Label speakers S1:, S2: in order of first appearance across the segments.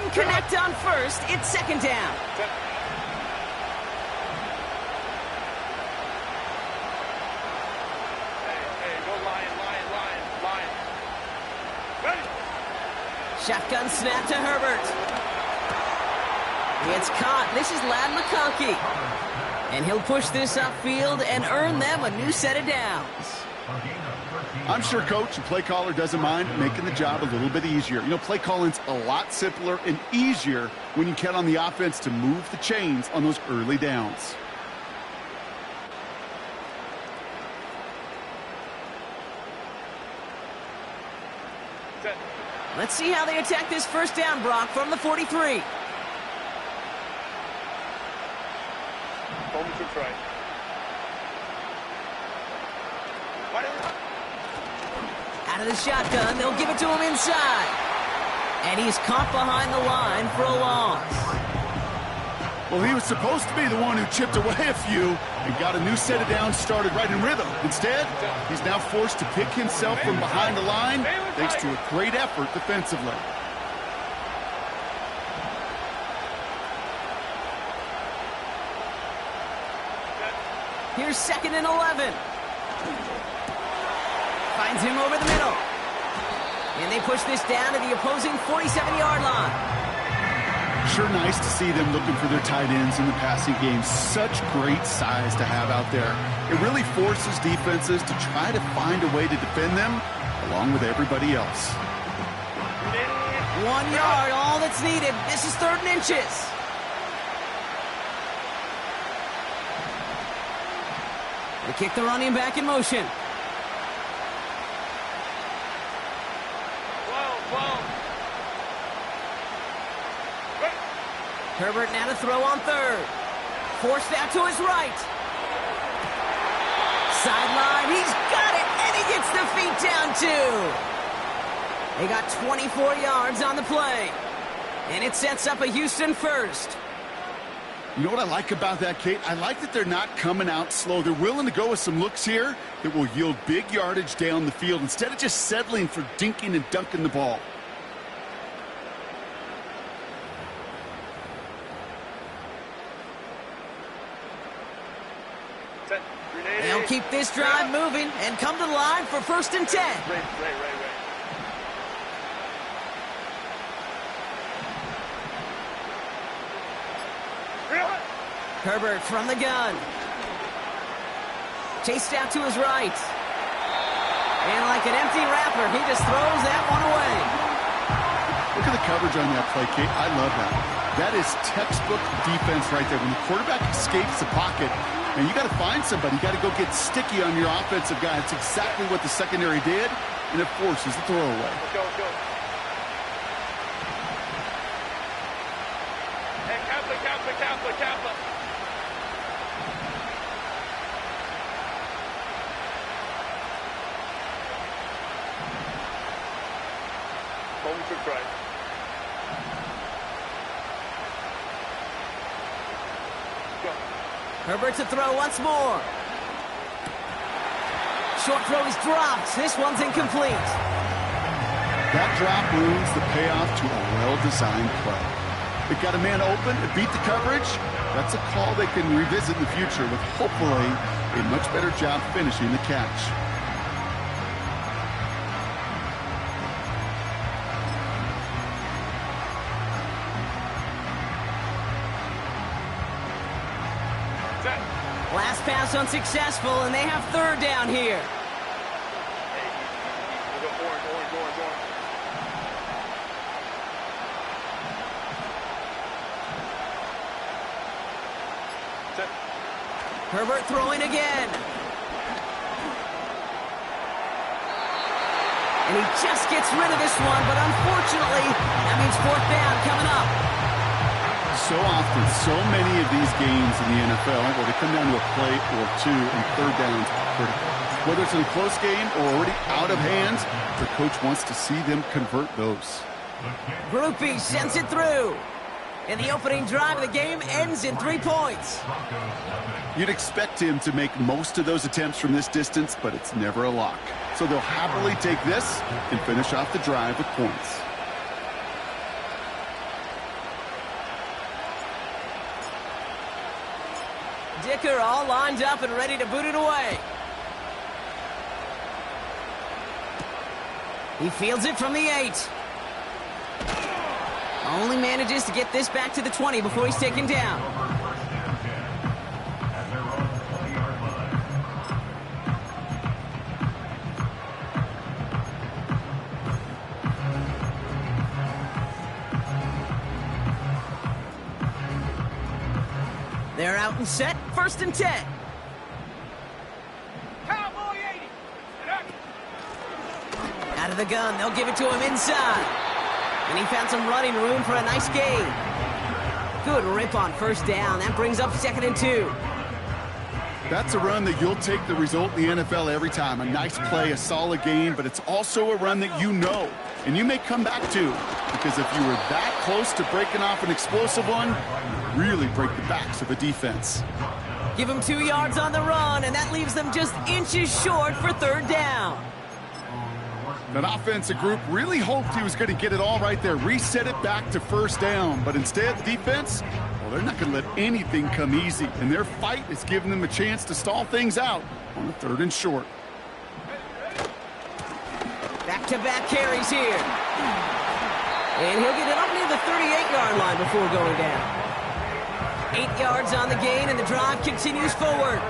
S1: didn't connect on first. It's second down. Shotgun snap to Herbert. It's caught. This is Lad McConkey. And he'll push this upfield and earn them a new set of downs.
S2: I'm sure coach and play caller doesn't mind making the job a little bit easier. You know, play calling's a lot simpler and easier when you count on the offense to move the chains on those early downs.
S1: Let's see how they attack this first down, Brock, from the 43. Out of the shotgun, they'll give it to him inside. And he's caught behind the line for a loss.
S2: Well, he was supposed to be the one who chipped away a few and got a new set of downs started right in rhythm. Instead, he's now forced to pick himself from behind the line thanks to a great effort defensively.
S1: Here's 2nd and 11. Finds him over the middle. And they push this down to the opposing 47-yard line.
S2: Sure nice to see them looking for their tight ends in the passing game. Such great size to have out there. It really forces defenses to try to find a way to defend them along with everybody else.
S1: 1 yard, all that's needed. This is 3rd and inches. They kick the running back in motion. Herbert now to throw on 3rd. Forced out to his right. Sideline, he's got it, and he gets the feet down too. They got 24 yards on the play. And it sets up a Houston first.
S2: You know what I like about that, Kate? I like that they're not coming out slow. They're willing to go with some looks here that will yield big yardage down the field instead of just settling for dinking and dunking the ball.
S1: They'll keep this drive moving and come to the line for 1st and 10. Herbert from the gun. Chased out to his right. And like an empty wrapper, he just throws that one away.
S2: Look at the coverage on that play, Kate. I love that. That is textbook defense right there. When the quarterback escapes the pocket, and you got to find somebody. You got to go get sticky on your offensive guy. It's exactly what the secondary did, and it forces the throwaway.
S3: Go. Hey, Kaplan. Home to try.
S1: Herbert to throw once more. Short throw is dropped. This one's incomplete.
S2: That drop ruins the payoff to a well-designed play. It got a man open, it beat the coverage. That's a call they can revisit in the future with hopefully a much better job finishing the catch.
S1: Last pass unsuccessful, and they have 3rd down here. Herbert throwing again. And he just gets rid of this one, but unfortunately, that means 4th down coming up.
S2: So often, so many of these games in the NFL where they come down to a play or two and 3rd downs are critical. Whether it's in a close game or already out of hands, the coach wants to see them convert those.
S1: Groupie sends it through. And the opening drive of the game ends in 3 points.
S2: You'd expect him to make most of those attempts from this distance, but it's never a lock. So they'll happily take this and finish off the drive with points.
S1: sticker all lined up and ready to boot it away. He fields it from the 8. Only manages to get this back to the 20 before he's taken down. They're out and set, 1st and 10.
S3: Cowboy 80.
S1: Out of the gun, they'll give it to him inside. And he found some running room for a nice gain. Good rip on 1st down. That brings up 2nd and 2.
S2: That's a run that you'll take the result in the NFL every time. A nice play, a solid gain, but it's also a run that you know, and you may come back to. Because if you were that close to breaking off an explosive one, you really break the backs of a defense.
S1: Give him 2 yards on the run, and that leaves them just inches short for 3rd down.
S2: That offensive group really hoped he was going to get it all right there, reset it back to 1st down. But instead, the defense, well, they're not going to let anything come easy. And their fight is giving them a chance to stall things out on the 3rd and short.
S1: Back-to-back carries here. And he'll get it up near the 38-yard line before going down. 8 yards on the gain, and the drive continues forward.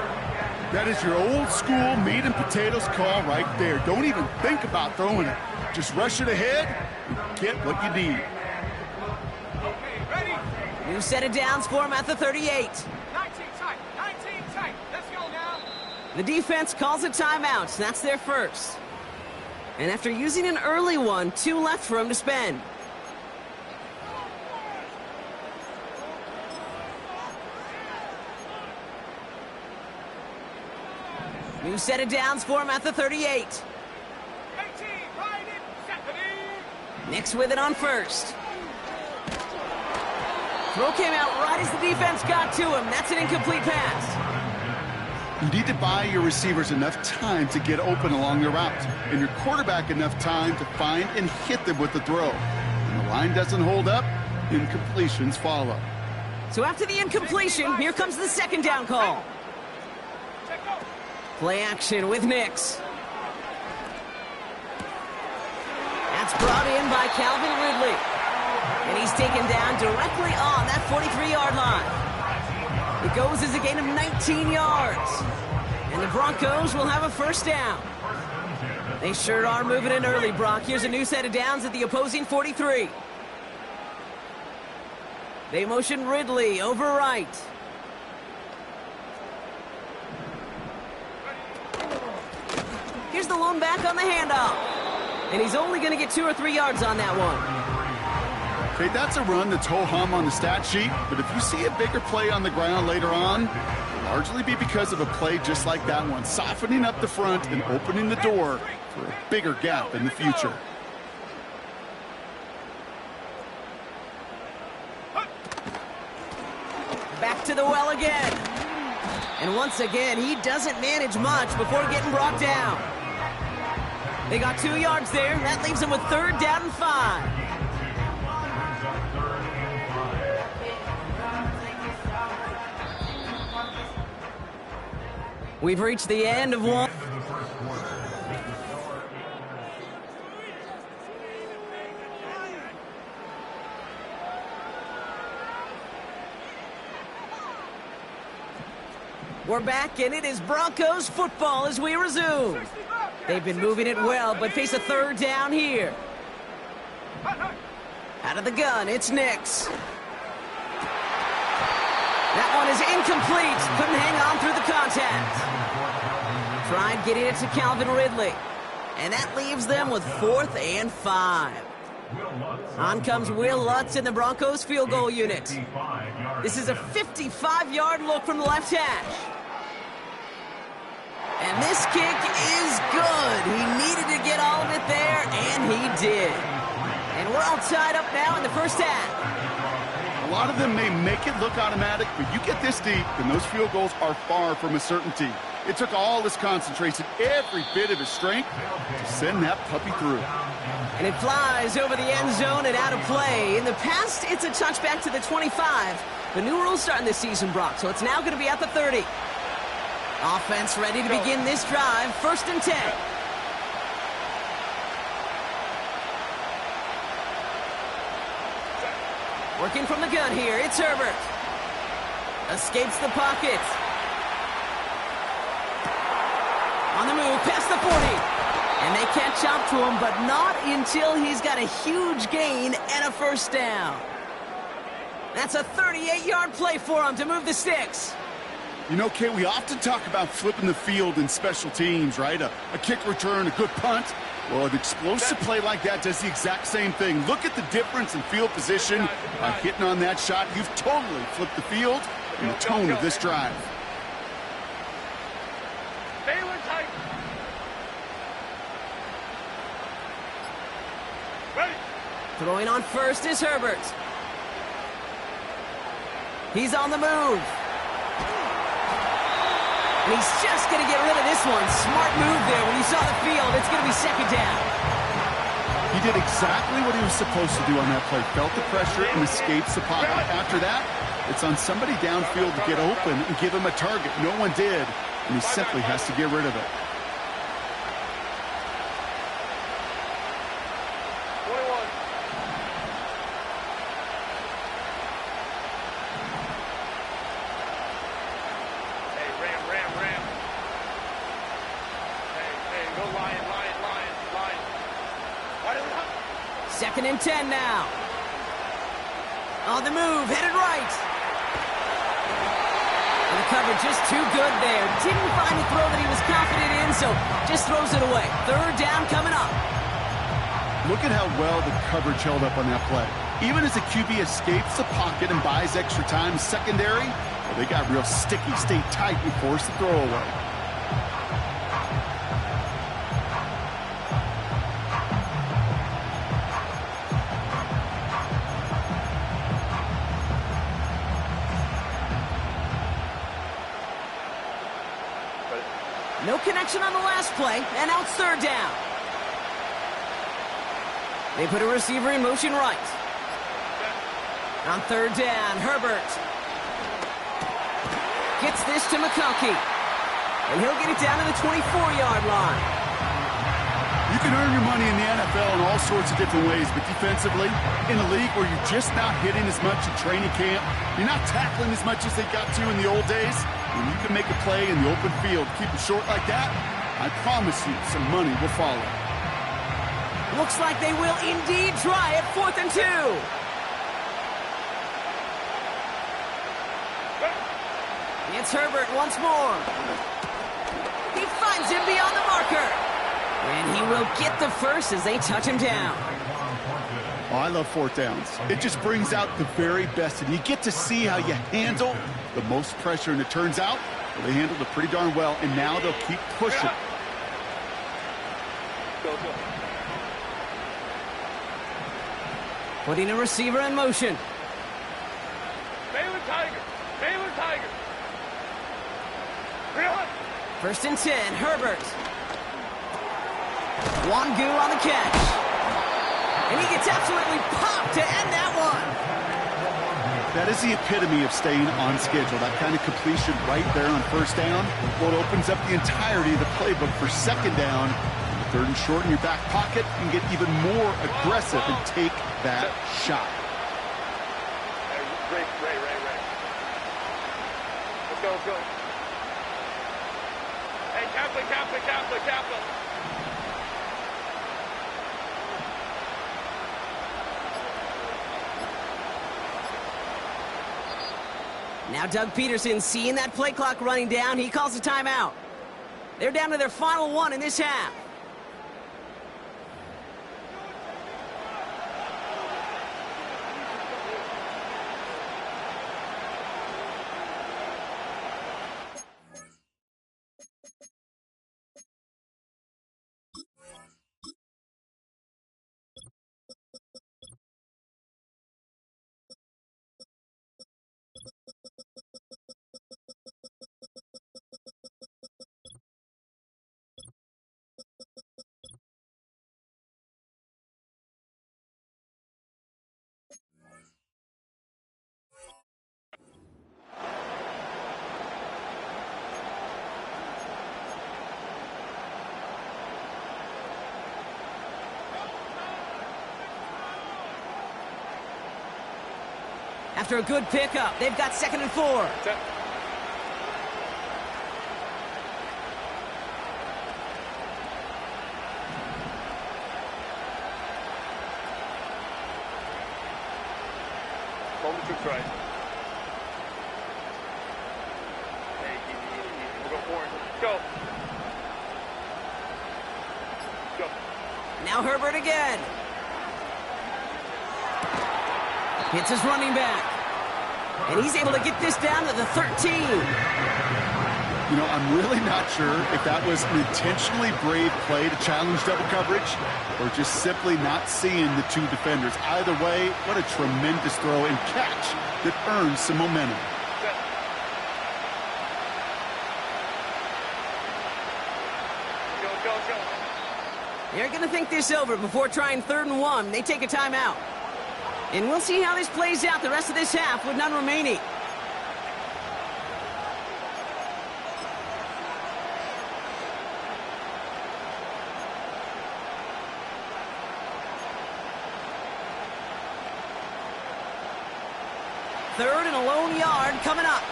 S2: That is your old school meat and potatoes call right there. Don't even think about throwing it. Just rush it ahead and get what you need.
S1: New set of downs for him at the 38.
S3: 19 tight. Let's go now.
S1: The defense calls a timeout. That's their first. And after using an early one, 2 left for him to spend. New set of downs for him at the 38.
S3: 18, right in,
S1: Nix with it on 1st. Throw came out right as the defense got to him. That's an incomplete pass.
S2: You need to buy your receivers enough time to get open along the route, and your quarterback enough time to find and hit them with the throw. When the line doesn't hold up, incompletions follow.
S1: So after the incompletion, here comes the 2nd down call. Play action with Nix. That's brought in by Calvin Ridley. And he's taken down directly on that 43-yard line. It goes as a gain of 19 yards. And the Broncos will have a 1st down. They sure are moving in early, Brock. Here's a new set of downs at the opposing 43. They motion Ridley over right. Here's the lone back on the handoff. And he's only going to get 2 or 3 yards on that one.
S2: Okay, that's a run that's ho-hum on the stat sheet, but if you see a bigger play on the ground later on, it'll largely be because of a play just like that one, softening up the front and opening the door for a bigger gap in the future.
S1: Back to the well again. And once again, he doesn't manage much before getting brought down. They got 2 yards there. That leaves them with 3rd down and 5. We've reached the end of one. We're back, and it is Broncos football as we resume. They've been moving it well, but face a 3rd down here. Out of the gun, it's Nix. That one is incomplete. Couldn't hang on through the contact. Tried getting it to Calvin Ridley. And that leaves them with 4th and 5. On comes Will Lutz in the Broncos field goal unit. This is a 55-yard look from the left hash. And this kick is good. He needed to get all of it there, and he did. And we're all tied up now in the 1st half.
S2: A lot of them may make it look automatic, but you get this deep, and those field goals are far from a certainty. It took all his concentration, every bit of his strength, to send that puppy through.
S1: And it flies over the end zone and out of play. In the past, it's a touchback to the 25. The new rules starting this season, Brock, so it's now going to be at the 30. Offense ready to begin this drive. 1st and 10. Working from the gun here, it's Herbert. Escapes the pocket. On the move, past the 40. And they catch up to him, but not until he's got a huge gain and a 1st down. That's a 38-yard play for him to move the sticks.
S2: You know, Kate, we often talk about flipping the field in special teams, right? A kick return, a good punt. Well, an explosive play like that does the exact same thing. Look at the difference in field position. By hitting on that shot, you've totally flipped the field and the tone of this drive.
S1: Throwing on 1st is Herbert. He's on the move. And he's just going to get rid of this one. Smart move there. When he saw the field, it's going to be 2nd down.
S2: He did exactly what he was supposed to do on that play. Felt the pressure and escapes the pocket. After that, it's on somebody downfield to get open and give him a target. No one did, and he simply has to get rid of it.
S1: Second and 10 now. On the move, headed right. And the coverage just too good there. Didn't find the throw that he was confident in, so just throws it away. 3rd down coming up.
S2: Look at how well the coverage held up on that play. Even as the QB escapes the pocket and buys extra time secondary, well, they got real sticky, stayed tight, and forced the throw away.
S1: No connection on the last play, and now it's 3rd down. They put a receiver in motion right. On 3rd down, Herbert gets this to McConkey. And he'll get it down to the 24-yard line.
S2: You can earn your money in the NFL in all sorts of different ways, but defensively, in a league where you're just not hitting as much in training camp, you're not tackling as much as they got to in the old days, when you can make a play in the open field, keep it short like that, I promise you some money will follow.
S1: Looks like they will indeed try it. 4th and 2. It's Herbert once more. He finds him beyond the marker. And he will get the 1st as they touch him down.
S2: Oh, I love 4th downs. It just brings out the very best, and you get to see how you handle the most pressure, and it turns out well, they handled it pretty darn well, and now they'll keep pushing.
S1: Putting a receiver in motion.
S3: Baylor Tiger. Baylor Tiger.
S1: 1st and 10, Herbert. Wangu on the catch. And he gets absolutely popped to end that one.
S2: That is the epitome of staying on schedule. That kind of completion right there on 1st down. Well, it opens up the entirety of the playbook for 2nd down. 3rd and short in your back pocket. You can get even more aggressive and take that shot.
S3: Ray. Let's go, let's go. Hey, Kaplan.
S1: Now Doug Peterson, seeing that play clock running down, he calls a timeout. They're down to their final one in this half. After a good pickup, they've got 2nd and 4.
S3: Set. Moment to try. Hey, easy. We'll go forward. Go. Go.
S1: Now Herbert again. Hits his running back. And he's able to get this down to the 13.
S2: You know, I'm really not sure if that was an intentionally brave play to challenge double coverage or just simply not seeing the two defenders. Either way, what a tremendous throw and catch that earns some momentum.
S3: Set. Go, go, go.
S1: They're going to think this over before trying 3rd and 1. They take a timeout. And we'll see how this plays out the rest of this half with none remaining. Third and a lone yard coming up.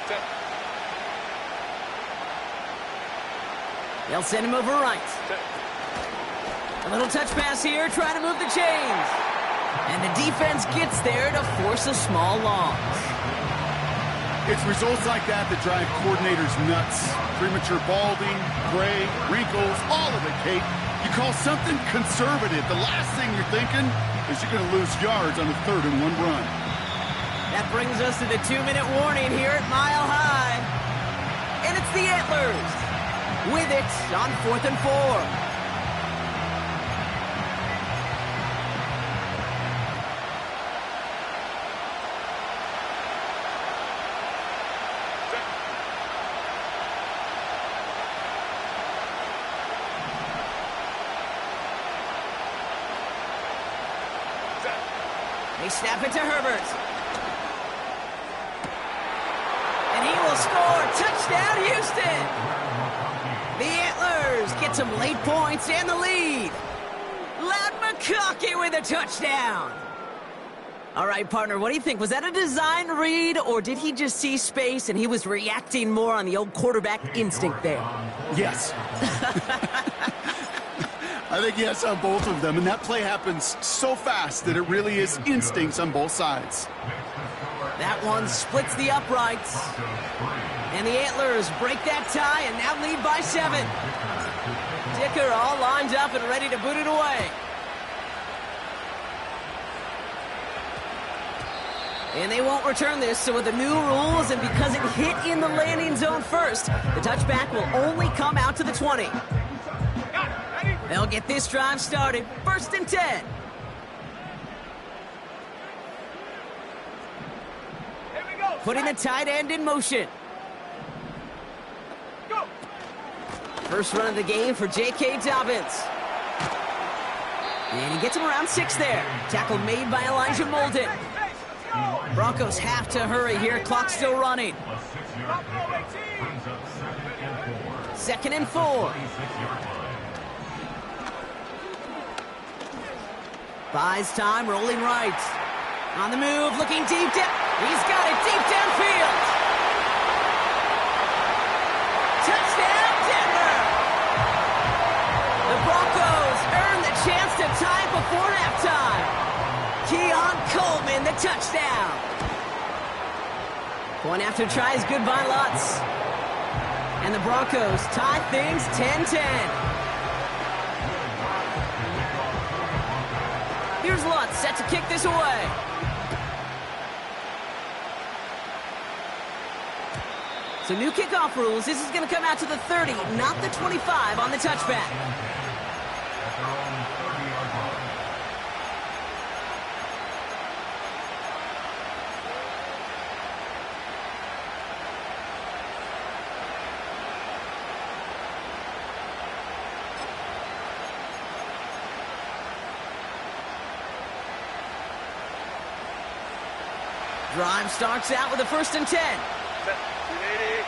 S3: Set.
S1: They'll send him over right.
S3: Set.
S1: A little touch pass here, trying to move the chains. And the defense gets there to force a small loss.
S2: It's results like that that drive coordinators nuts. Premature balding, gray, wrinkles, all of it, Kate. You call something conservative. The last thing you're thinking is you're going to lose yards on a 3rd and 1 run.
S1: That brings us to the 2-minute warning here at Mile High. And it's the Antlers with it on 4th and 4. They snap it to Herbert. And he will score. Touchdown, Houston. The Antlers get some late points and the lead. Loud McConkey with a touchdown. All right, partner, what do you think? Was that a design read, or did he just see space and he was reacting more on the old quarterback instinct there?
S2: Yes. I think yes on both of them, and that play happens so fast that it really is instincts on both sides.
S1: That one splits the uprights. And the Antlers break that tie and now lead by 7. Dicker all lined up and ready to boot it away. And they won't return this, so with the new rules and because it hit in the landing zone first, the touchback will only come out to the 20. They'll get this drive started. 1st and 10. Putting the tight end in motion.
S3: Go.
S1: First run of the game for J.K. Dobbins. And he gets him around 6 there. Tackle made by Elijah Molden. Broncos have to hurry here. Clock still running. 2nd and 4. Buys time, rolling right. On the move, looking deep down. He's got it deep downfield. Touchdown, Denver! The Broncos earn the chance to tie it before halftime. Keon Coleman, the touchdown. Point after tries good by Lutz. And the Broncos tie things 10-10. Here's Lutz set to kick this away. So new kickoff rules. This is going to come out to the 30, not the 25 on the touchback. Drive starts out with a 1st and 10.
S3: Set. 280.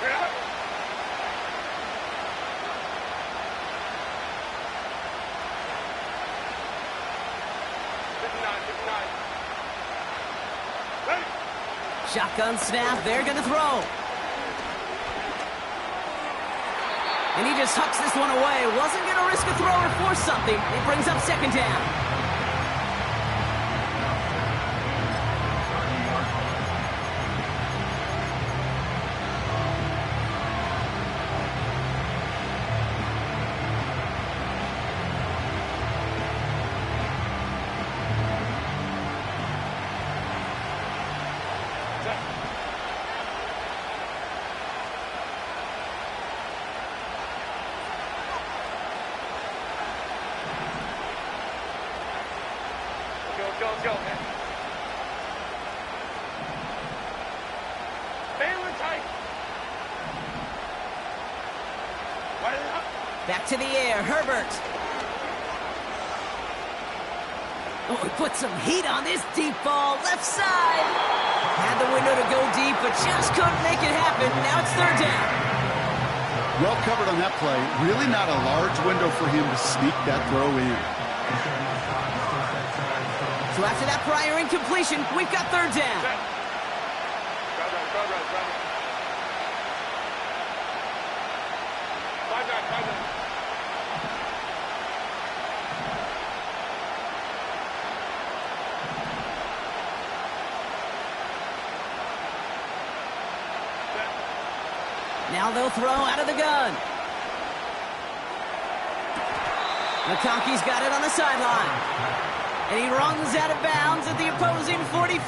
S3: Clear out.
S1: Shotgun snap, they're going to throw. And he just hucks this one away. Wasn't going to risk a throw or force something. It brings up second down.
S3: Go, man. Bailing tight.
S1: Back to the air, Herbert. Oh, he put some heat on this deep ball, left side. Had the window to go deep, but just couldn't make it happen. Now it's third down.
S2: Well covered on that play. Really not a large window for him to sneak that throw in.
S1: So after that prior incompletion, we've got third down. Now they'll throw out of the gun. McConkey's got it on the sideline. And he runs out of bounds at the opposing 45.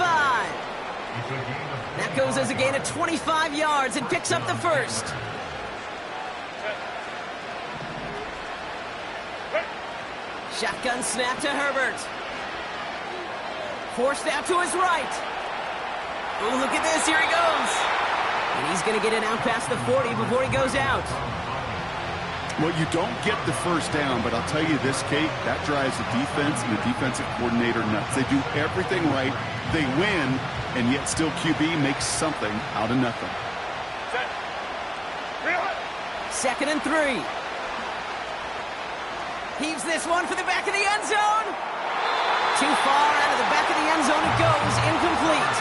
S1: That goes as a gain of 25 yards and picks up the first. Shotgun snap to Herbert. Forced out to his right. Oh, look at this. Here he goes. And he's going to get it out past the 40 before he goes out.
S2: Well, you don't get the first down, but I'll tell you this, Kate, that drives the defense and the defensive coordinator nuts. They do everything right. They win, and yet still QB makes something out of nothing.
S1: Second and 3. Heaves this one for the back of the end zone. Too far out of the back of the end zone it goes. Incomplete.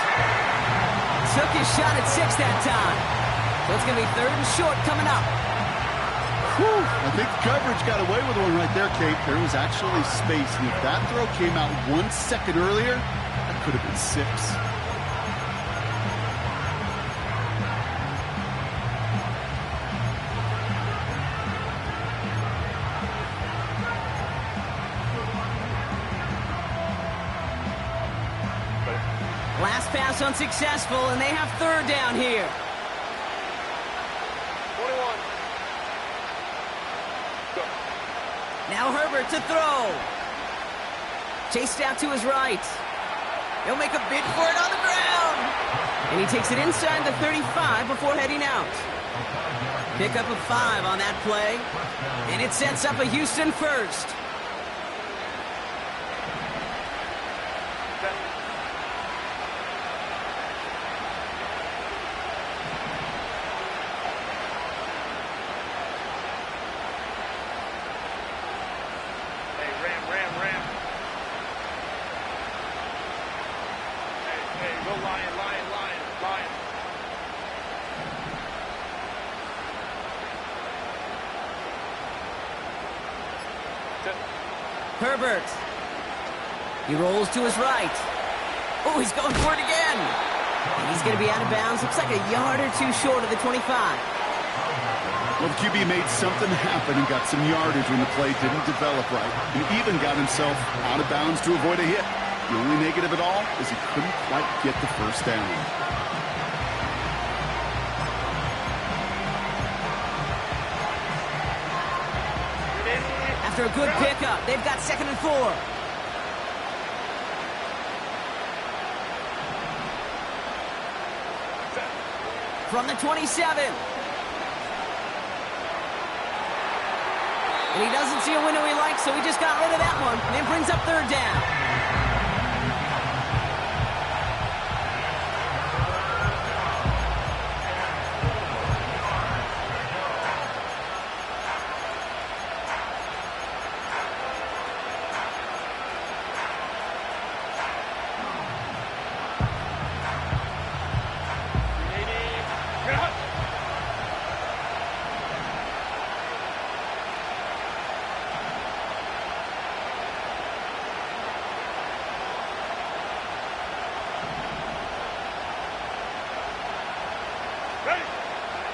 S1: Took his shot at 6 that time. So it's going to be third and short coming up.
S2: I think the coverage got away with one right there, Kate. There was actually space, and if that throw came out 1 second earlier, that could have been 6.
S1: Last pass unsuccessful, and they have third down here.
S3: 21.
S1: Now Herbert to throw. Chased out to his right. He'll make a bid for it on the ground. And he takes it inside the 35 before heading out. Pick up a 5 on that play. And it sets up a Houston first. Herbert. He rolls to his right. Oh, he's going for it again. And he's going to be out of bounds. Looks like a yard or 2 short of the 25.
S2: Well, the QB made something happen and got some yardage when the play didn't develop right. He even got himself out of bounds to avoid a hit. The only negative at all is he couldn't quite get the first down.
S1: After a good pickup, they've got second and 4. From the 27. And he doesn't see a window he likes, so he just got rid of that one. And it brings up third down.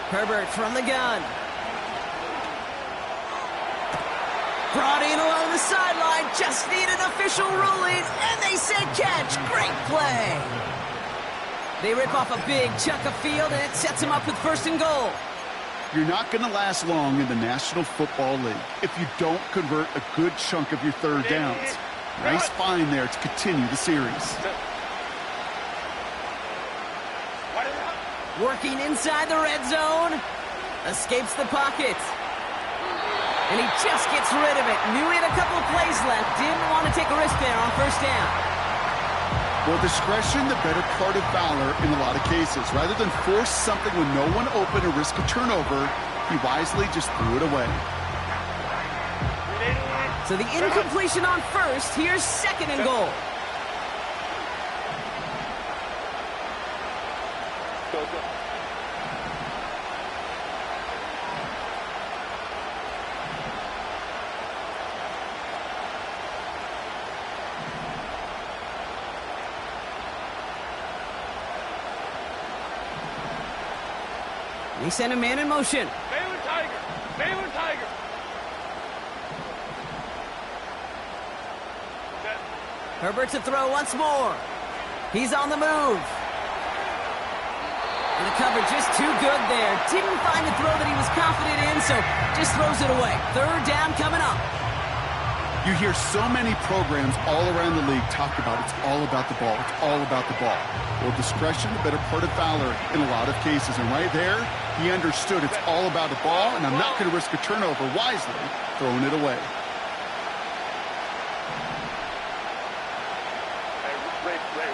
S1: Herbert from the gun. Brought in along the sideline, just need an official ruling, and they say catch. Great play. They rip off a big chunk of field, and it sets them up with 1st and goal.
S2: You're not going to last long in the National Football League if you don't convert a good chunk of your 3rd downs. Nice find there to continue the series.
S1: Working inside the red zone. Escapes the pocket. And he just gets rid of it. Knew he had a couple of plays left. Didn't want to take a risk there on 1st down.
S2: Well, discretion, the better part of valor in a lot of cases. Rather than force something when no one open and risk a turnover, he wisely just threw it away.
S1: So the incompletion on 1st. Here's 2nd and goal.
S3: Go.
S1: He sent a man in motion.
S3: Baylor Tiger. Baylor Tiger.
S1: Herbert to throw once more. He's on the move. And the cover just too good there. Didn't find a throw that he was confident in, so just throws it away. 3rd down coming up.
S2: You hear so many programs all around the league talk about it's all about the ball. It's all about the ball. Well, discretion, the better part of valor in a lot of cases. And right there, he understood it's all about the ball, and I'm not going to risk a turnover, wisely throwing it away.
S3: Ray.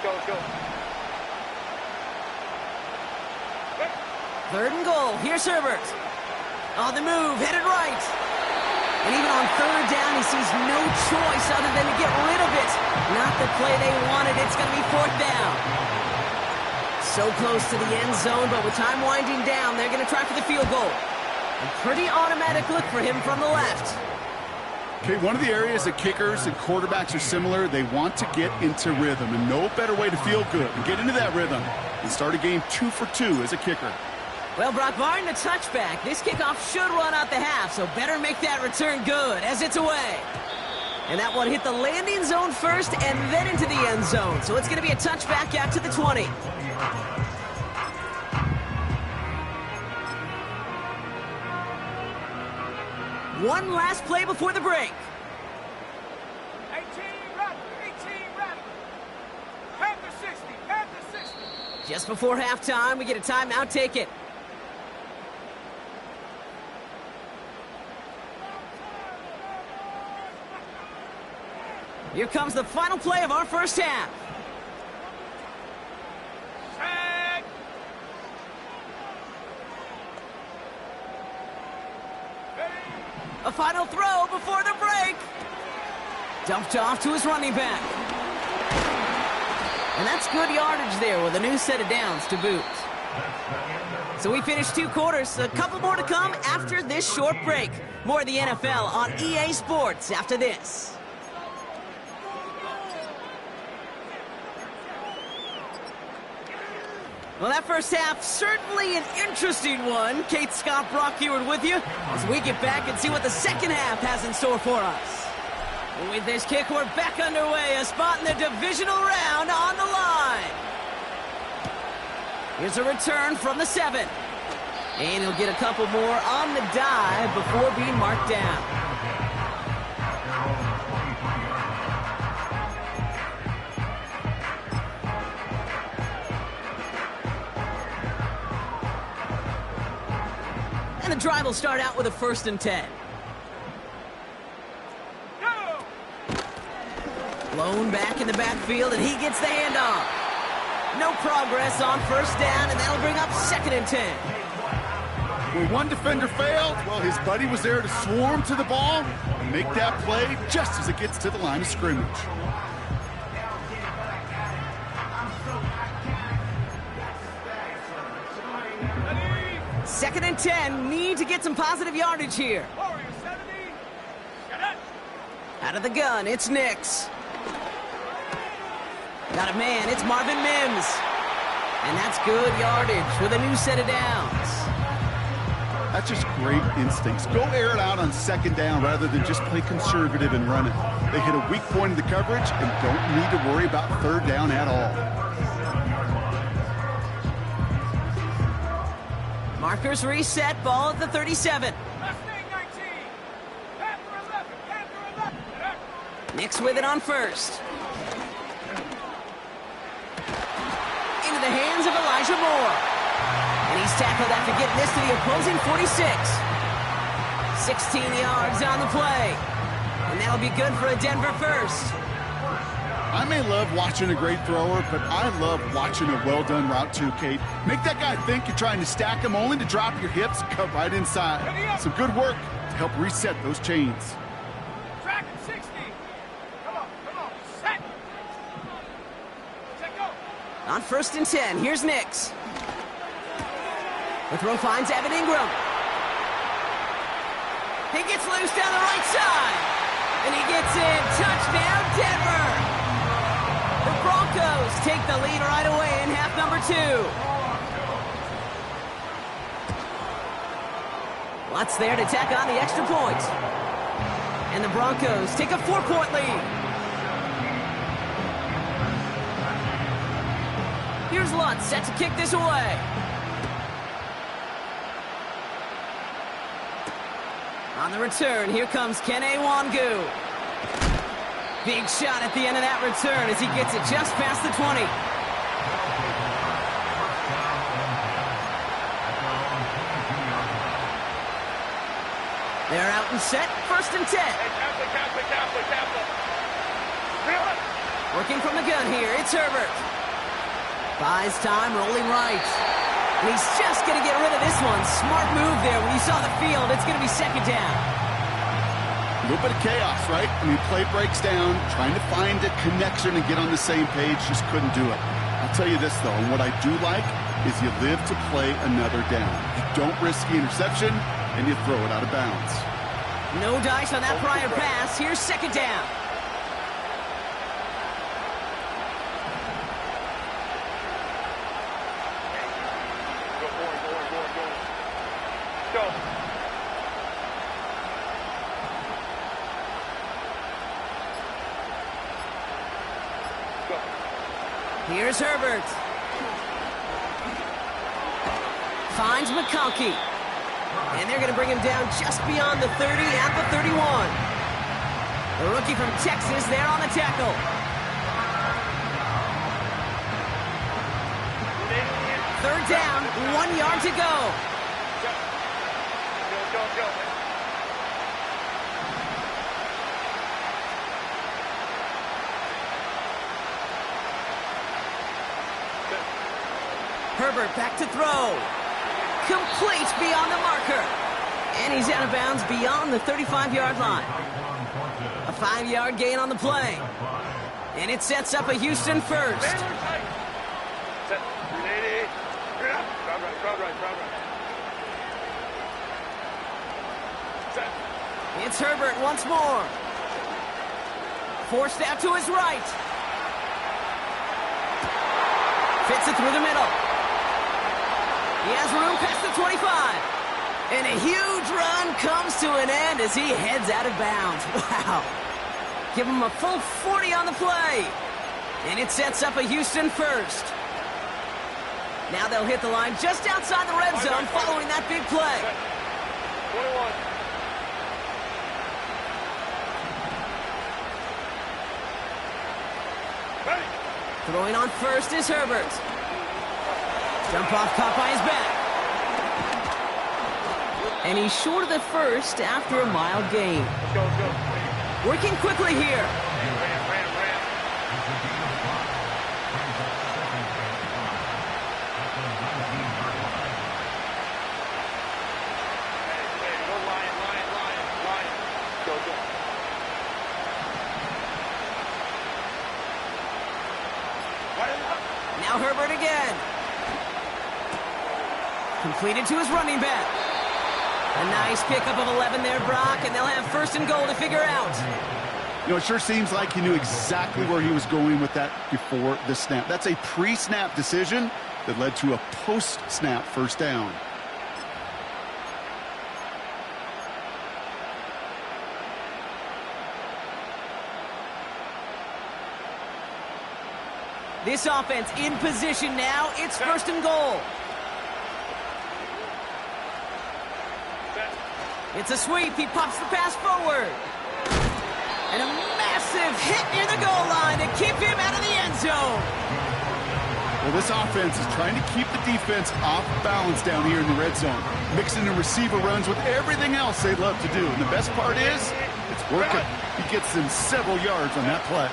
S3: Let's go.
S1: 3rd and goal. Here's Herbert. On the move, headed right. And even on 3rd down, he sees no choice other than to get rid of it. Not the play they wanted. It's going to be 4th down. So close to the end zone, but with time winding down, they're going to try for the field goal. A pretty automatic look for him from the left.
S2: Okay, one of the areas that kickers and quarterbacks are similar, they want to get into rhythm, and no better way to feel good and get into that rhythm than start a game 2 for 2 as a kicker.
S1: Well, Brock, barring the touchback, this kickoff should run out the half, so better make that return good as it's away. And that one hit the landing zone first and then into the end zone, so it's going to be a touchback out to the 20. One last play before the break.
S3: 18 ready. Panther 60.
S1: Just before halftime, we get a timeout taken. Here comes the final play of our 1st half.
S3: Set.
S1: A final throw before the break. Dumped off to his running back. And that's good yardage there with a new set of downs to boot. So we finished 2 quarters. A couple more to come after this short break. More of the NFL on EA Sports after this. Well, that 1st half, certainly an interesting one. Kate, Scott, Brock here with you as we get back and see what the 2nd half has in store for us. With this kick, we're back underway. A spot in the divisional round on the line. Here's a return from the 7. And he'll get a couple more on the dive before being marked down. And the drive will start out with a 1st and 10. Blown back in the backfield, and he gets the handoff. No progress on 1st down, and that'll bring up 2nd and 10.
S2: When one defender failed, well, his buddy was there to swarm to the ball and make that play just as it gets to the line of scrimmage.
S1: 2nd and 10. Need to get some positive yardage here.
S3: Warrior 70. Get it.
S1: Out of the gun, it's Nix. Got a man, it's Marvin Mims. And that's good yardage with a new set of downs.
S2: That's just great instincts. Go air it out on 2nd down rather than just play conservative and run it. They hit a weak point in the coverage and don't need to worry about 3rd down at all.
S1: Markers reset, ball at the 37.
S3: Mustang 19. Panther 11. Panther 11.
S1: Nix with it on 1st. Into the hands of Elijah Moore. And he's tackled after getting this to the opposing 46. 16 yards on the play. And that'll be good for a Denver first.
S2: I may love watching a great thrower, but I love watching a well-done route too, Kate. Make that guy think you're trying to stack him only to drop your hips, cut right inside. Some good work to help reset those chains.
S3: Track at 60. Come on. Set. Set, go.
S1: On 1st and 10, here's Nix. The throw finds Evan Ingram. He gets loose down the right side. And he gets in. Touchdown, Denver. The Broncos take the lead right away in half number 2. Lutz there to tack on the extra point. And the Broncos take a 4-point lead. Here's Lutz set to kick this away. On the return, here comes Kene Wangu. Big shot at the end of that return as he gets it just past the 20. They're out and set, 1st and 10.
S3: Kaplan.
S1: Working from the gun here, it's Herbert. Buys time, rolling right. And he's just going to get rid of this one. Smart move there. When you saw the field, it's going to be 2nd down.
S2: A little bit of chaos, right? I mean, play breaks down, trying to find a connection and get on the same page, just couldn't do it. I'll tell you this, though, and what I do like is you live to play another down. You don't risk the interception, and you throw it out of bounds.
S1: No dice on that prior pass. Here's 2nd down.
S3: Go.
S1: Here's Herbert. Finds McConkey. And they're going to bring him down just beyond the 30 at the 31. The rookie from Texas there on the tackle. Third down, 1 yard to go.
S3: Go.
S1: Herbert back to throw. Complete beyond the marker. And he's out of bounds beyond the 35-yard line. A 5-yard gain on the play. And it sets up a Houston first.
S3: Set. 380. Crowd right. Set.
S1: It's Herbert once more. Forced out to his right. Fits it through the middle. He has room past the 25. And a huge run comes to an end as he heads out of bounds. Wow. Give him a full 40 on the play. And it sets up a Houston first. Now they'll hit the line just outside the red zone following that big play.
S3: 21. Ready.
S1: Throwing on first is Herbert. Jump off caught by his back. And he's short of the first after a mild gain.
S3: Go.
S1: Working quickly here.
S3: Ram. Hey, go Lion. Go.
S1: Now Herbert again. Completed to his running back. A nice pickup of 11 there, Brock, and they'll have 1st and goal to figure out.
S2: You know, it sure seems like he knew exactly where he was going with that before the snap. That's a pre-snap decision that led to a post-snap 1st down.
S1: This offense in position now. It's 1st and goal. It's a sweep. He pops the pass forward. And a massive hit near the goal line to keep him out of the end zone.
S2: Well, this offense is trying to keep the defense off balance down here in the red zone, mixing the receiver runs with everything else they love to do. And the best part is, it's working. He gets them several yards on that play.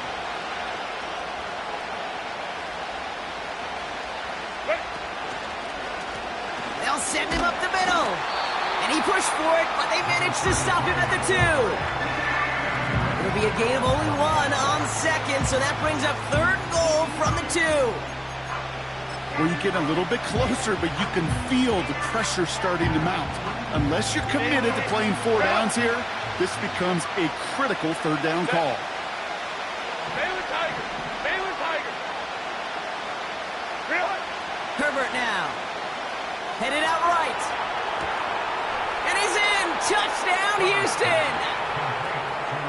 S1: They'll send him up the middle. And he pushed for it, but they managed to stop him at the 2. It'll be a gain of only 1 on 2nd, so that brings up 3rd goal from the 2.
S2: Well, you get a little bit closer, but you can feel the pressure starting to mount. Unless you're committed to playing 4 downs here, this becomes a critical 3rd down call.
S1: Herbert now. Headed out right. And he's in. Touchdown, Houston.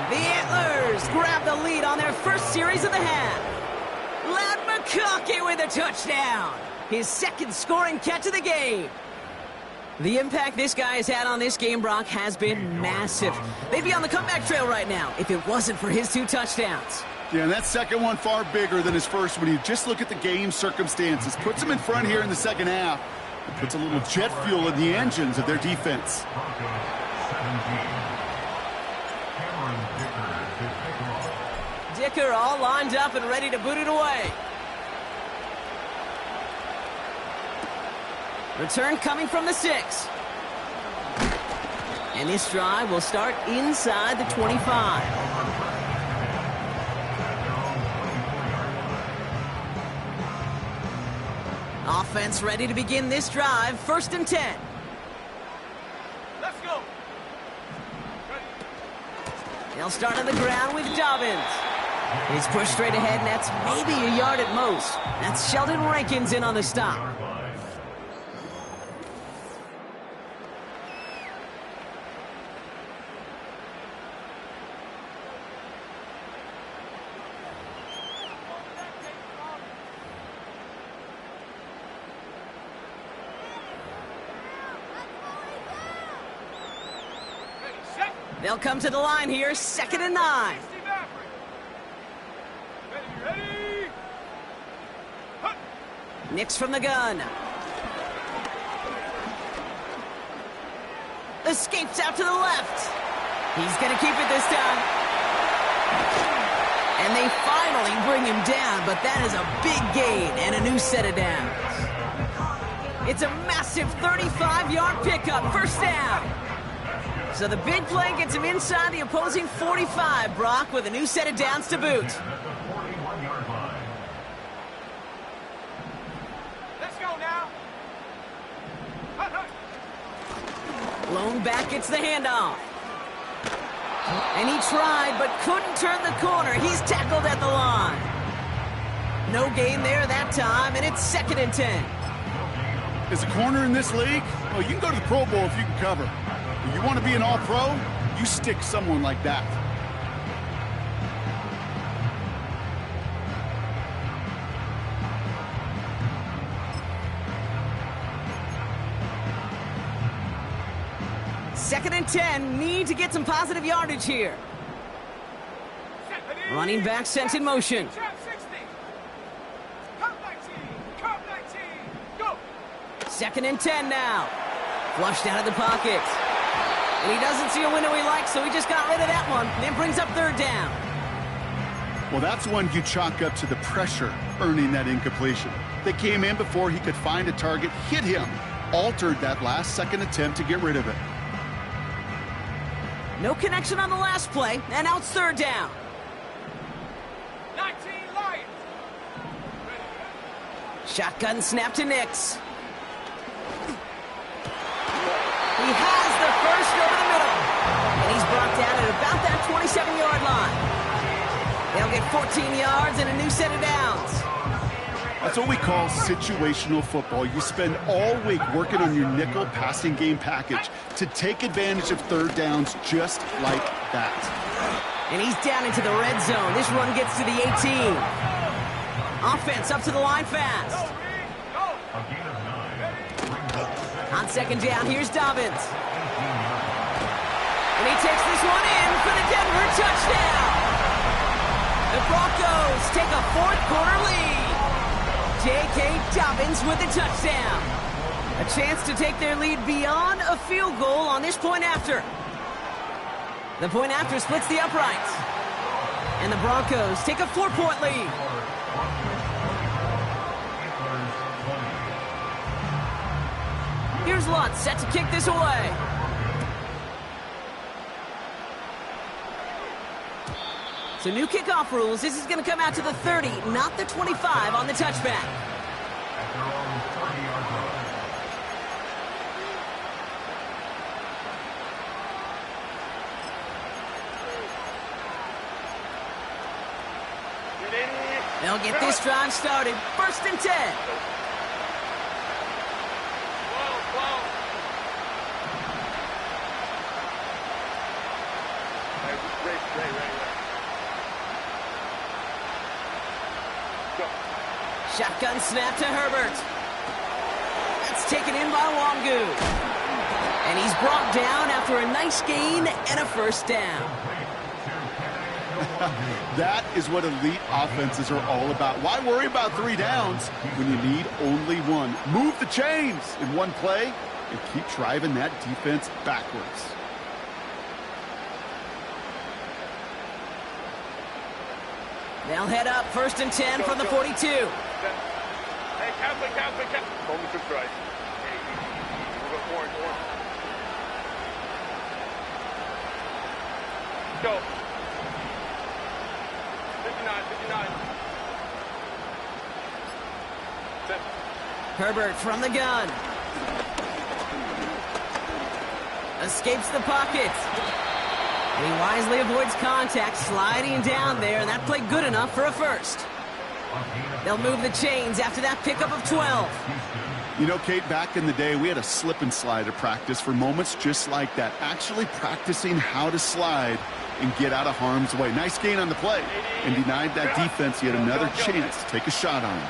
S1: The Antlers grab the lead on their 1st series of the half. Ladd McConkey with a touchdown. His 2nd scoring catch of the game. The impact this guy has had on this game, Brock, has been massive. They'd be on the comeback trail right now if it wasn't for his 2 touchdowns.
S2: Yeah, and that 2nd one far bigger than his 1st when you just look at the game circumstances. Puts them in front here in the 2nd half. It puts a little jet fuel in the engines of their defense.
S1: Dicker all lined up and ready to boot it away. Return coming from the 6. And this drive will start inside the 25. Offense ready to begin this drive. 1st and 10.
S3: Let's go.
S1: They'll start on the ground with Dobbins. He's pushed straight ahead, and that's maybe a yard at most. That's Sheldon Rankins in on the stop. They'll come to the line here, 2nd and 9.
S3: Ready?
S1: Nix from the gun. Escapes out to the left. He's going to keep it this time. And they finally bring him down, but that is a big gain and a new set of downs. It's a massive 35-yard pickup, 1st down. So the big play gets him inside the opposing 45, Brock, with a new set of downs to boot.
S3: Let's go now.
S1: Blown back gets the handoff. And he tried, but couldn't turn the corner. He's tackled at the line. No gain there that time, and it's 2nd and 10.
S2: Is a corner in this league? Well, you can go to the Pro Bowl if you can cover. If you want to be an all-pro, you stick someone like that.
S1: Second and 10, need to get some positive yardage here. Running back sent in motion.
S3: Trap 60. Come 19. Come 19. Go.
S1: 2nd and 10 now. Flushed out of the pocket. And he doesn't see a window he likes, so he just got rid of that one. Then brings up 3rd down.
S2: Well, that's one you chalk up to the pressure earning that incompletion. They came in before he could find a target, hit him, altered that last second attempt to get rid of it.
S1: No connection on the last play, and now it's 3rd down.
S3: 19 Lions.
S1: Shotgun snap to Nix. They'll get 14 yards and a new set of downs.
S2: That's what we call situational football. You spend all week working on your nickel passing game package to take advantage of third downs just like that.
S1: And he's down into the red zone. This run gets to the 18. Offense up to the line fast. On second down, here's Dobbins. And he takes this one in for the Denver touchdown. The Broncos take a fourth-quarter lead. J.K. Dobbins with a touchdown. A chance to take their lead beyond a field goal on this point after. The point after splits the uprights. And the Broncos take a 4-point lead. Here's Lutz set to kick this away. So new kickoff rules. This is going to come out to the 30, not the 25 on the touchback. They'll get this drive started. 1st and 10. Shotgun snap to Herbert. That's taken in by Wangu. And he's brought down after a nice gain and a first down.
S2: That is what elite offenses are all about. Why worry about 3 downs when you need only one? Move the chains in one play and keep driving that defense backwards.
S1: They'll head up 1st and 10 from the 42.
S3: Hey, Catholic. Hold me to strike. Hey, we'll go orange. Go. 59. Set.
S1: Herbert from the gun. Escapes the pocket. And he wisely avoids contact, sliding down there, and that played good enough for a first. They'll move the chains after that pickup of 12.
S2: You know, Kate, back in the day, we had a slip and slide at practice for moments just like that. Actually practicing how to slide and get out of harm's way. Nice gain on the play, and denied that defense yet another chance to take a shot on him.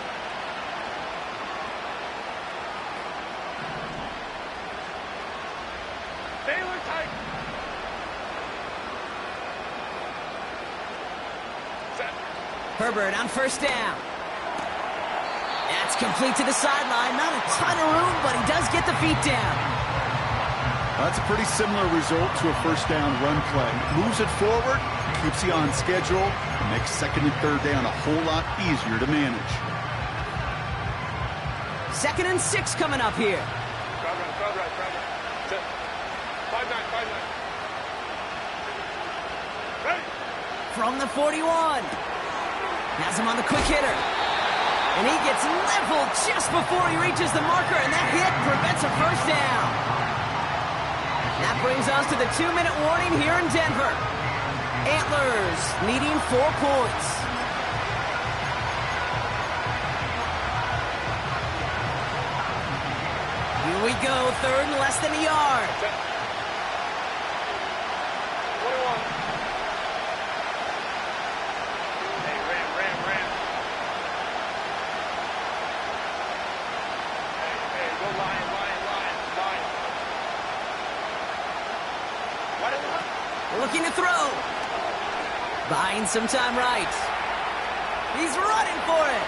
S1: Herbert on 1st down. That's complete to the sideline. Not a ton of room, but he does get the feet down.
S2: That's a pretty similar result to a 1st down run play. Moves it forward, keeps you on schedule, and makes 2nd and 3rd down a whole lot easier to manage.
S1: 2nd and 6 coming up here.
S3: Crowd right. 5-9. Ready.
S1: From the 41. Has him on the quick hitter. And he gets leveled just before he reaches the marker, and that hit prevents a first down. That brings us to the 2-minute warning here in Denver. Antlers needing 4 points. Here we go, 3rd and less than a yard.
S3: 21. Hey, ram. Hey, go Lion.
S1: Looking to throw. Buying some time right. He's running for it.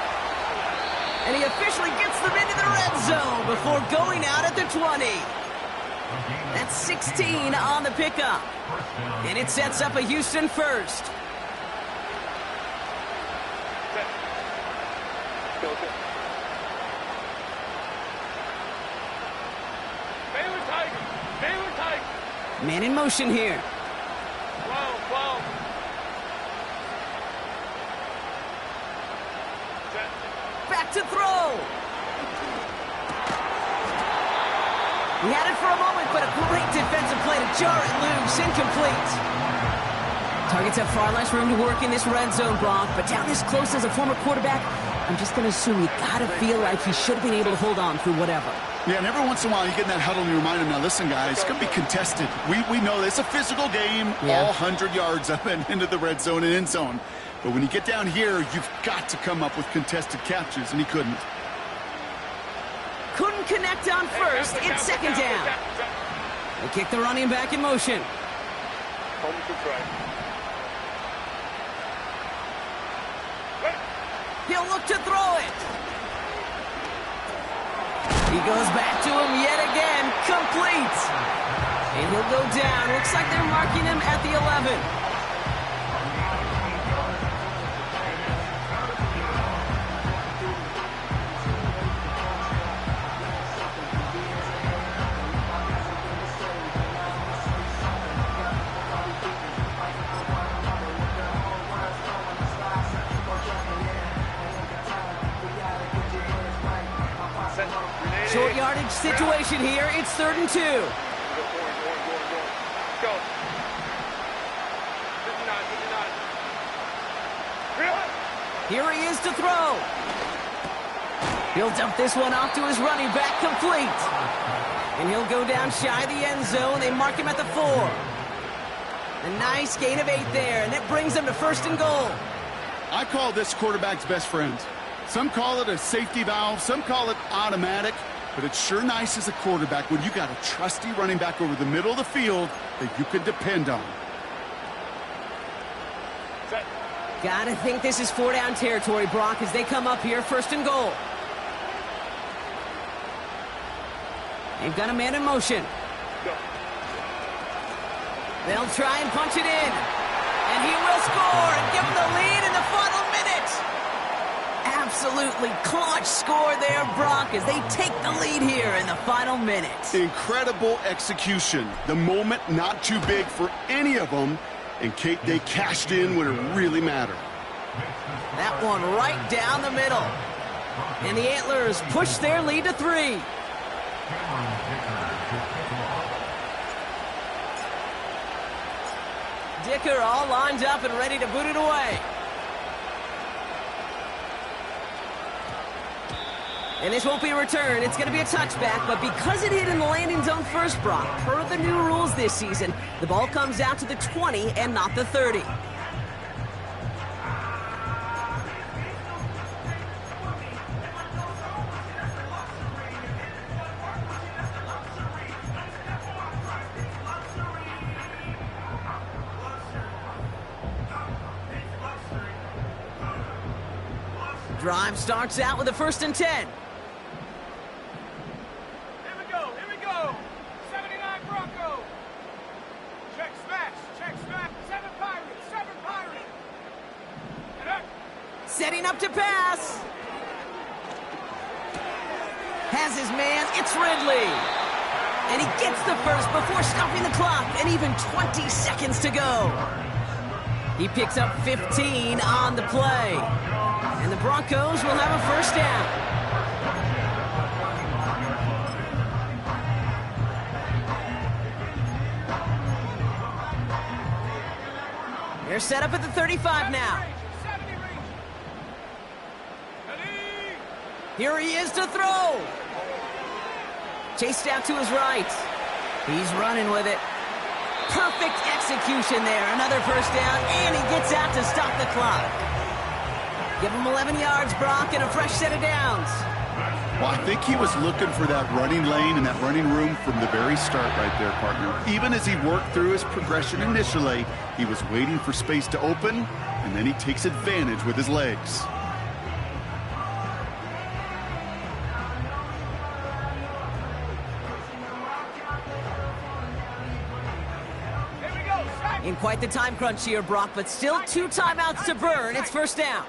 S1: And he officially gets them into the red zone before going out at the 20. That's 16 on the pickup. And it sets up a Houston first.
S3: Baylor Tiger.
S1: Man in motion here.
S3: 12.
S1: Back to throw. He had it for a moment, but a great defensive play to jar it loose. Incomplete. Targets have far less room to work in this red zone, Brock, but down this close as a former quarterback, I'm just going to assume you got to feel like he should have been able to hold on through whatever.
S2: Yeah, and every once in a while you get in that huddle and you remind him, now listen, guys, it's going to be contested. We know it's a physical game, all 100 yards up and into the red zone and end zone. But when you get down here, you've got to come up with contested catches, and he couldn't.
S1: Couldn't connect on first. It's second down. They kick the running back in motion. He'll look to throw it. He goes back to him yet again. Complete. And he'll go down. Looks like they're marking him at the 11. Short yardage situation here. It's 3rd and 2.
S3: Go. 59, 59.
S1: Here he is to throw. He'll dump this one off to his running back, complete. And he'll go down shy of the end zone. They mark him at the 4. A nice gain of 8 there, and that brings them to 1st and goal.
S2: I call this quarterback's best friend. Some call it a safety valve, some call it automatic. But it's sure nice as a quarterback when you got a trusty running back over the middle of the field that you can depend on.
S3: Set.
S1: Gotta think this is 4-down territory, Brock, as they come up here, 1st and goal. They've got a man in motion.
S3: Go.
S1: They'll try and punch it in. And he will score and give them the lead in the final minute. Absolutely clutch score there, Brock, as they take the lead here in the final minute.
S2: Incredible execution. The moment not too big for any of them. And Kate, they cashed in when it really mattered.
S1: That one right down the middle. And the Antlers push their lead to 3. Dicker all lined up and ready to boot it away. And this won't be a return. It's going to be a touchback, but because it hit in the landing zone first, Brock, per the new rules this season, the ball comes out to the 20 and not the 30. Drive starts out with a 1st and 10.
S3: Here we go. 79 Bronco. Check smash. 7 Pirates. Get up.
S1: Setting up to pass. Has his man. It's Ridley. And he gets the first before stopping the clock. And even 20 seconds to go. He picks up 15 on the play. And the Broncos will have a 1st down. They're set up at the 35 now. Here he is to throw. Chased out to his right. He's running with it. Perfect execution there. Another 1st down, and he gets out to stop the clock. Give him 11 yards, Brock, and a fresh set of downs.
S2: Well, I think he was looking for that running lane and that running room from the very start right there, partner. Even as he worked through his progression initially, he was waiting for space to open, and then he takes advantage with his legs.
S1: In quite the time crunch here, Brock, but still 2 timeouts to burn. It's 1st down.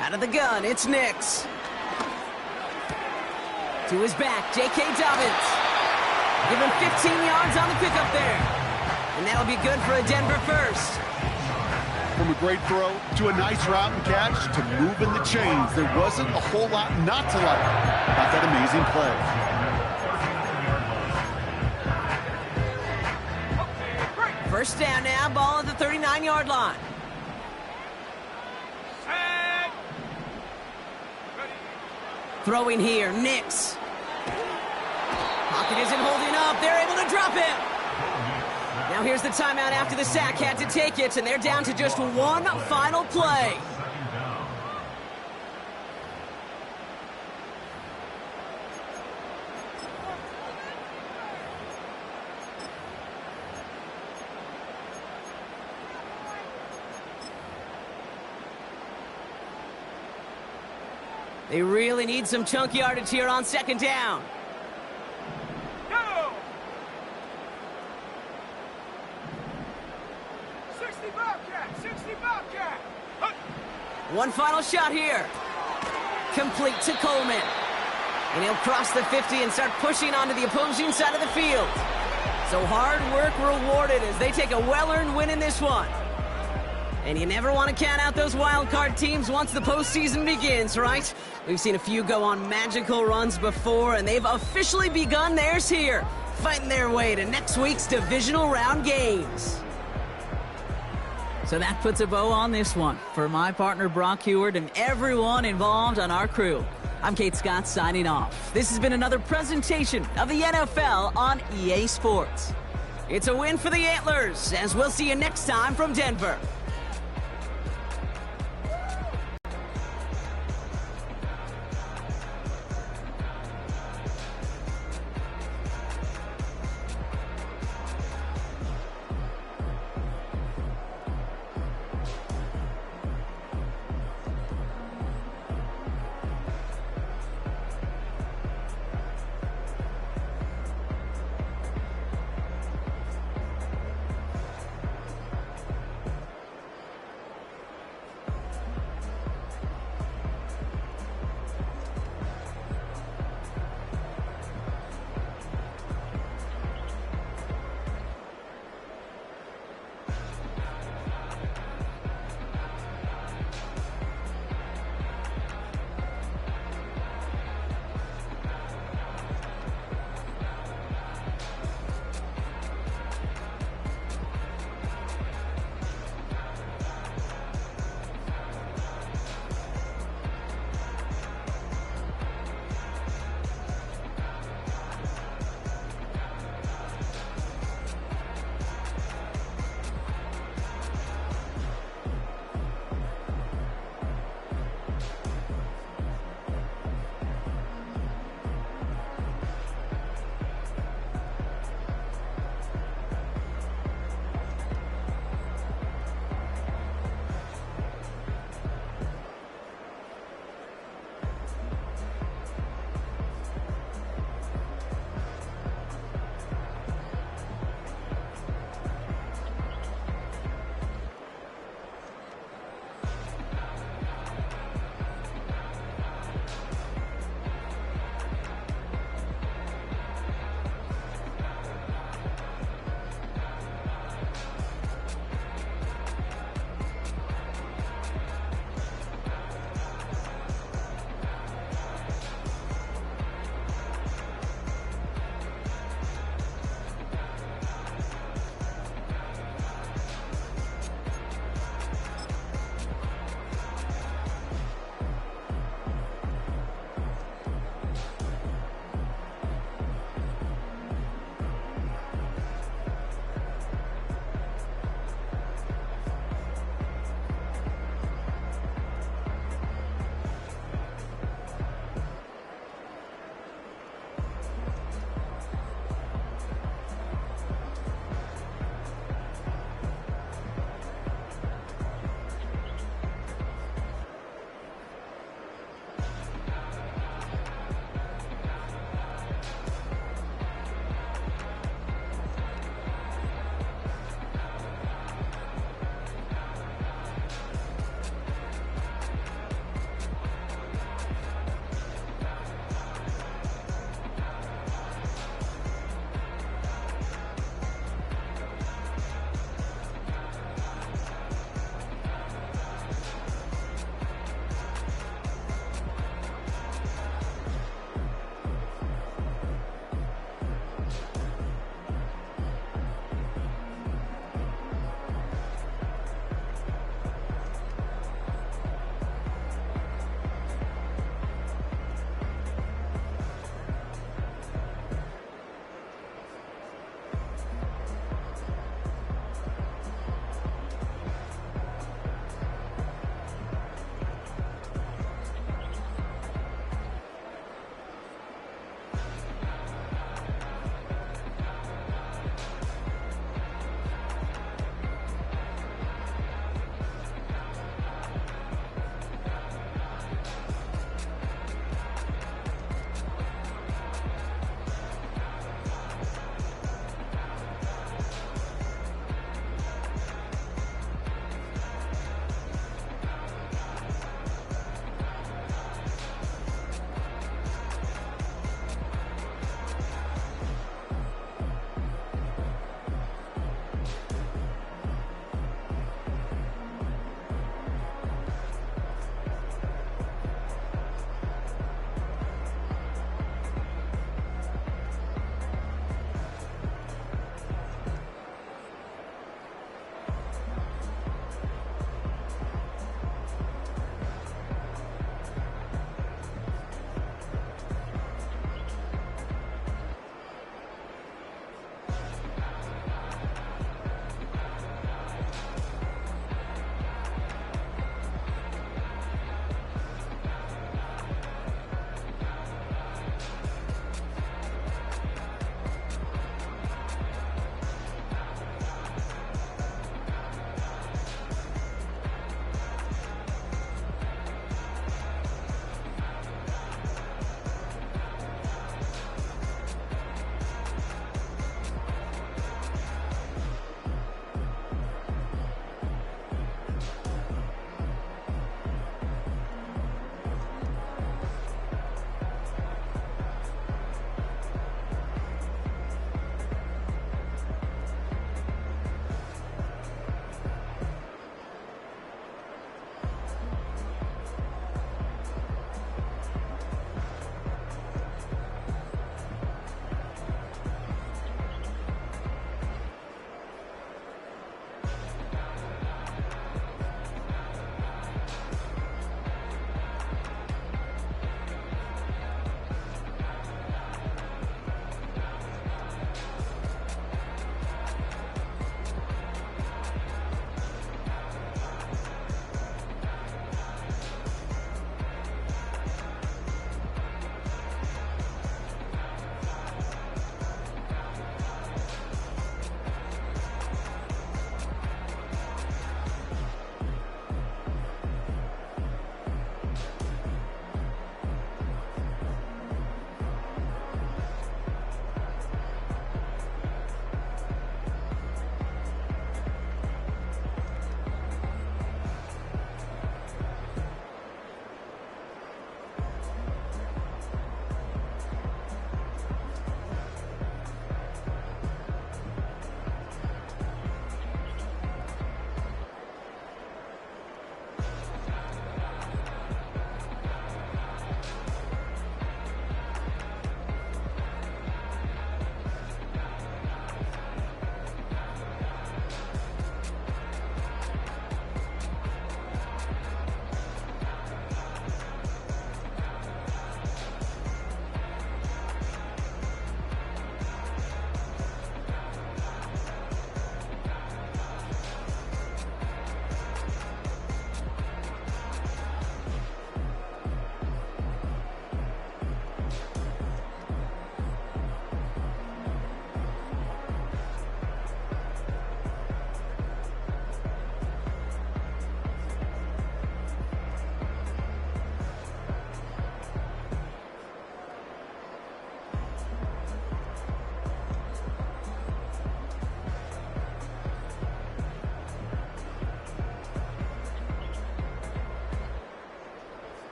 S1: Out of the gun, it's Nix. To his back, J.K. Dobbins. Give him 15 yards on the pickup there. And that'll be good for a Denver 1st.
S2: From a great throw to a nice route and catch to moving the chains, there wasn't a whole lot not to like about that amazing play.
S1: First down now, ball at the 39-yard line.
S3: Set. Ready.
S1: Throwing here, Nix. Pocket isn't holding up. They're able to drop him. Now here's the timeout after the sack. Had to take it, and they're down to just one final play. They really need some chunk yardage here on second down.
S3: Go. 60 Bobcat. 60 Bobcat. Hut.
S1: One final shot here. Complete to Coleman. And he'll cross the 50 and start pushing onto the opposing side of the field. So hard work rewarded as they take a well-earned win in this one. And you never want to count out those wild card teams once the postseason begins, right? We've seen a few go on magical runs before, and they've officially begun theirs here, fighting their way to next week's divisional round games. So that puts a bow on this one. For my partner Brock Heward and everyone involved on our crew, I'm Kate Scott signing off. This has been another presentation of the NFL on EA Sports. It's a win for the Antlers, as we'll see you next time from Denver.